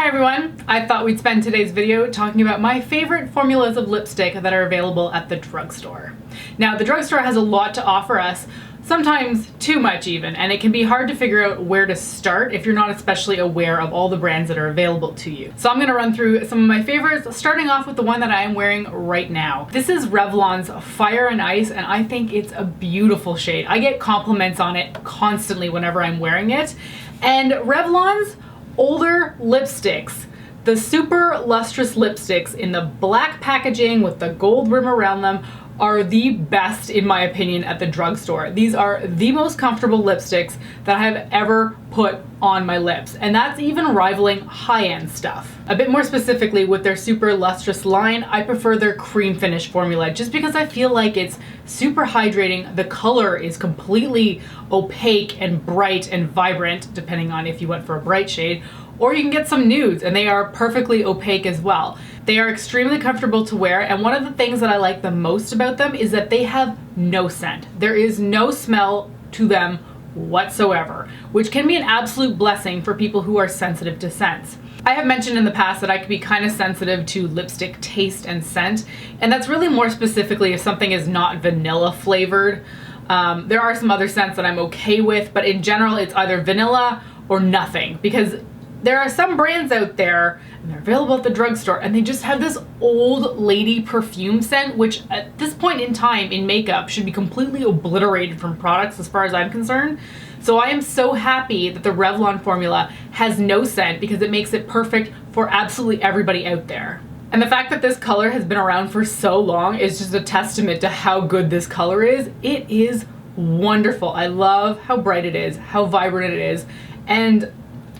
Hi everyone! I thought we'd spend today's video talking about my favorite formulas of lipstick that are available at the drugstore. Now, the drugstore has a lot to offer us, sometimes too much even, and it can be hard to figure out where to start if you're not especially aware of all the brands that are available to you. So I'm going to run through some of my favorites, starting off with the one that I am wearing right now. This is Revlon's Fire and Ice, and I think it's a beautiful shade. I get compliments on it constantly whenever I'm wearing it, and Revlon's older lipsticks, the super lustrous lipsticks in the black packaging with the gold rim around them, are the best in my opinion at the drugstore. These are the most comfortable lipsticks that I have ever put on my lips, and that's even rivaling high-end stuff. A bit more specifically, with their super lustrous line, I prefer their cream finish formula just because I feel like it's super hydrating. The color is completely opaque and bright and vibrant, depending on if you went for a bright shade, or you can get some nudes and they are perfectly opaque as well. They are extremely comfortable to wear, and one of the things that I like the most about them is that they have no scent. There is no smell to them whatsoever, which can be an absolute blessing for people who are sensitive to scents. I have mentioned in the past that I could be kind of sensitive to lipstick taste and scent, and that's really more specifically if something is not vanilla flavored. There are some other scents that I'm okay with, but in general it's either vanilla or nothing, because there are some brands out there, and they're available at the drugstore, and they just have this old lady perfume scent, which at this point in time in makeup should be completely obliterated from products as far as I'm concerned. So I am so happy that the Revlon formula has no scent, because it makes it perfect for absolutely everybody out there. And the fact that this color has been around for so long is just a testament to how good this color is. It is wonderful. I love how bright it is, how vibrant it is, and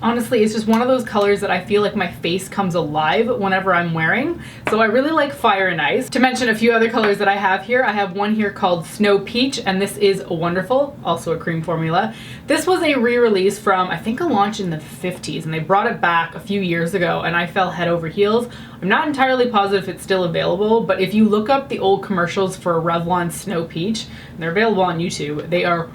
honestly, it's just one of those colors that I feel like my face comes alive whenever I'm wearing. So I really like Fire and Ice. To mention a few other colors that I have here, I have one here called Snow Peach, and this is wonderful, also a cream formula. This was a re-release from, I think, a launch in the 50s, and they brought it back a few years ago, and I fell head over heels. I'm not entirely positive if it's still available, but if you look up the old commercials for Revlon Snow Peach, and they're available on YouTube, they are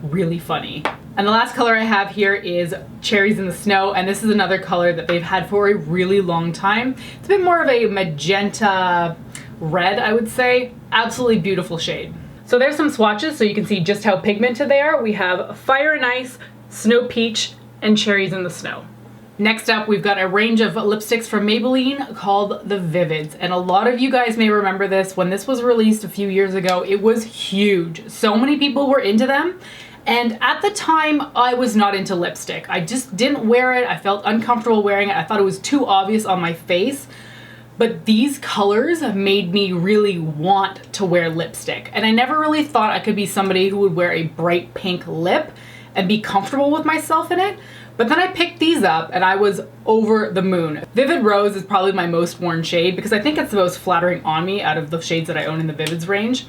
really funny. And the last color I have here is Cherries in the Snow, and this is another color that they've had for a really long time. It's a bit more of a magenta red, I would say. Absolutely beautiful shade. So there's some swatches so you can see just how pigmented they are. We have Fire and Ice, Snow Peach, and Cherries in the Snow. Next up, we've got a range of lipsticks from Maybelline called the Vivids, and a lot of you guys may remember this. When this was released a few years ago, it was huge. So many people were into them. And at the time, I was not into lipstick. I just didn't wear it. I felt uncomfortable wearing it. I thought it was too obvious on my face. But these colors made me really want to wear lipstick. And I never really thought I could be somebody who would wear a bright pink lip and be comfortable with myself in it. But then I picked these up and I was over the moon. Vivid Rose is probably my most worn shade because I think it's the most flattering on me out of the shades that I own in the Vivids range.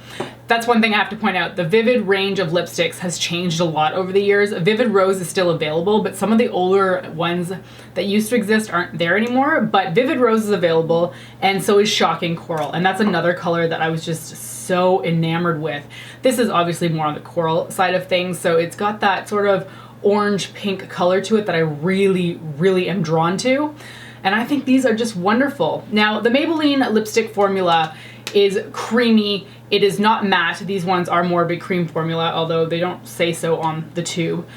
That's one thing I have to point out. The Vivid range of lipsticks has changed a lot over the years. Vivid Rose is still available, but some of the older ones that used to exist aren't there anymore. But Vivid Rose is available, and so is Shocking Coral. And that's another color that I was just so enamored with. This is obviously more on the coral side of things, so it's got that sort of orange pink color to it that I really am drawn to, and I think these are just wonderful. Now, the Maybelline lipstick formula is creamy. It is not matte. These ones are more of a cream formula, although they don't say so on the tube.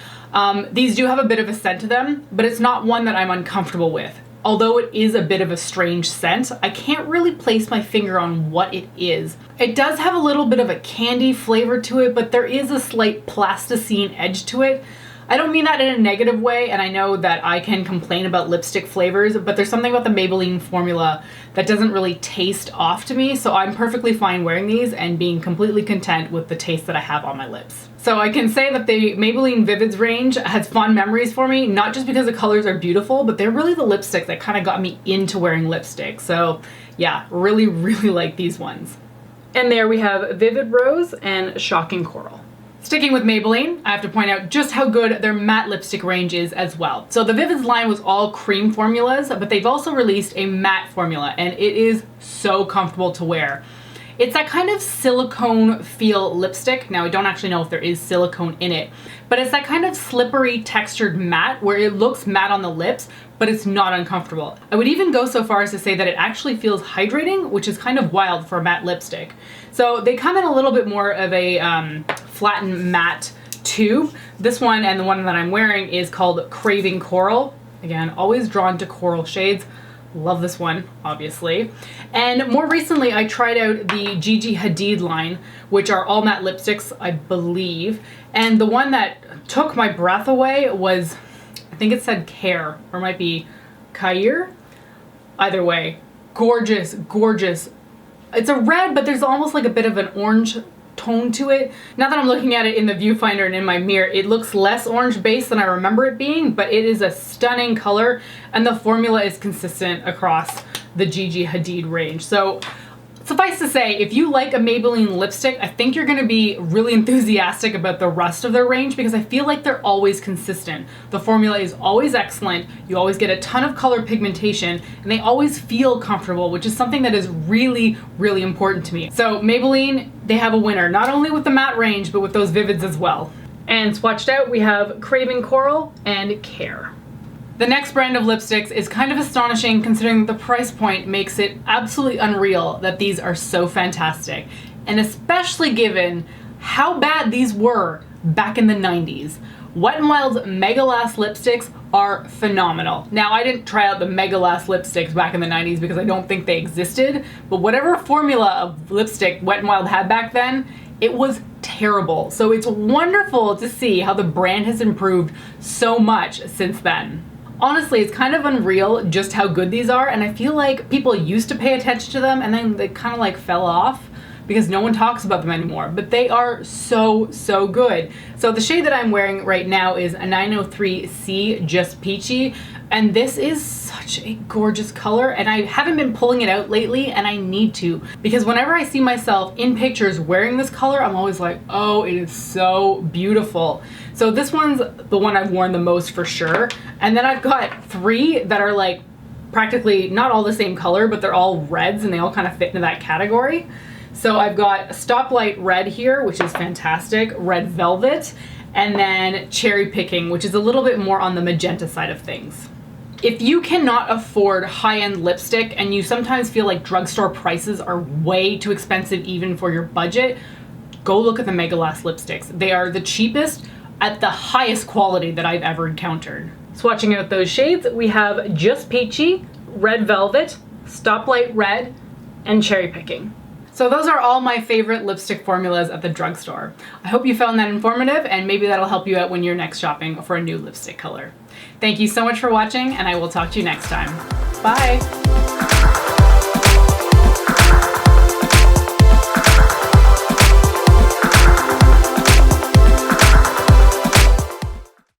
These do have a bit of a scent to them, but it's not one that I'm uncomfortable with. Although it is a bit of a strange scent, I can't really place my finger on what it is. It does have a little bit of a candy flavor to it, but there is a slight plasticine edge to it. I don't mean that in a negative way, and I know that I can complain about lipstick flavors, but there's something about the Maybelline formula that doesn't really taste off to me, so I'm perfectly fine wearing these and being completely content with the taste that I have on my lips. So I can say that the Maybelline Vivids range has fond memories for me, not just because the colors are beautiful, but they're really the lipstick that kind of got me into wearing lipstick. So yeah, really like these ones. And there we have Vivid Rose and Shocking Coral. Sticking with Maybelline, I have to point out just how good their matte lipstick range is as well. So the Vivids line was all cream formulas, but they've also released a matte formula, and it is so comfortable to wear. It's that kind of silicone feel lipstick. Now I don't actually know if there is silicone in it, but it's that kind of slippery textured matte where it looks matte on the lips, but it's not uncomfortable. I would even go so far as to say that it actually feels hydrating, which is kind of wild for a matte lipstick. So they come in a little bit more of a flattened matte tube. This one and the one that I'm wearing is called Craving Coral. Again, always drawn to coral shades. Love this one, obviously. And more recently, I tried out the Gigi Hadid line, which are all matte lipsticks, I believe. And the one that took my breath away was, I think it said Khair, or it might be Khair. Either way, gorgeous, gorgeous. It's a red, but there's almost like a bit of an orange tone to it. Now that I'm looking at it in the viewfinder and in my mirror, it looks less orange based than I remember it being, but it is a stunning color and the formula is consistent across the Gigi Hadid range. So suffice to say, if you like a Maybelline lipstick, I think you're gonna be really enthusiastic about the rest of their range because I feel like they're always consistent. The formula is always excellent, you always get a ton of color pigmentation, and they always feel comfortable, which is something that is really, really important to me. So Maybelline, they have a winner, not only with the matte range, but with those vivids as well. And swatched out, we have Craving Coral and Khair. The next brand of lipsticks is kind of astonishing considering that the price point makes it absolutely unreal that these are so fantastic. And especially given how bad these were back in the 90s. Wet n Wild's Mega Last lipsticks are phenomenal. Now, I didn't try out the Mega Last lipsticks back in the 90s because I don't think they existed, but whatever formula of lipstick Wet n Wild had back then, it was terrible. So it's wonderful to see how the brand has improved so much since then. Honestly, it's kind of unreal just how good these are, and I feel like people used to pay attention to them and then they kind of like fell off because no one talks about them anymore, but they are so, so good. So the shade that I'm wearing right now is a 903C Just Peachy, and this is such a gorgeous color, and I haven't been pulling it out lately, and I need to, because whenever I see myself in pictures wearing this color, I'm always like, oh, it is so beautiful. So this one's the one I've worn the most for sure, and then I've got three that are like practically not all the same color, but they're all reds, and they all kind of fit into that category. So I've got Stoplight Red here, which is fantastic, Red Velvet, and then Cherry Picking, which is a little bit more on the magenta side of things. If you cannot afford high-end lipstick and you sometimes feel like drugstore prices are way too expensive even for your budget, go look at the Mega Last lipsticks. They are the cheapest at the highest quality that I've ever encountered. Swatching out those shades, we have Just Peachy, Red Velvet, Stoplight Red, and Cherry Picking. So those are all my favorite lipstick formulas at the drugstore. I hope you found that informative, and maybe that'll help you out when you're next shopping for a new lipstick color. Thank you so much for watching, and I will talk to you next time. Bye!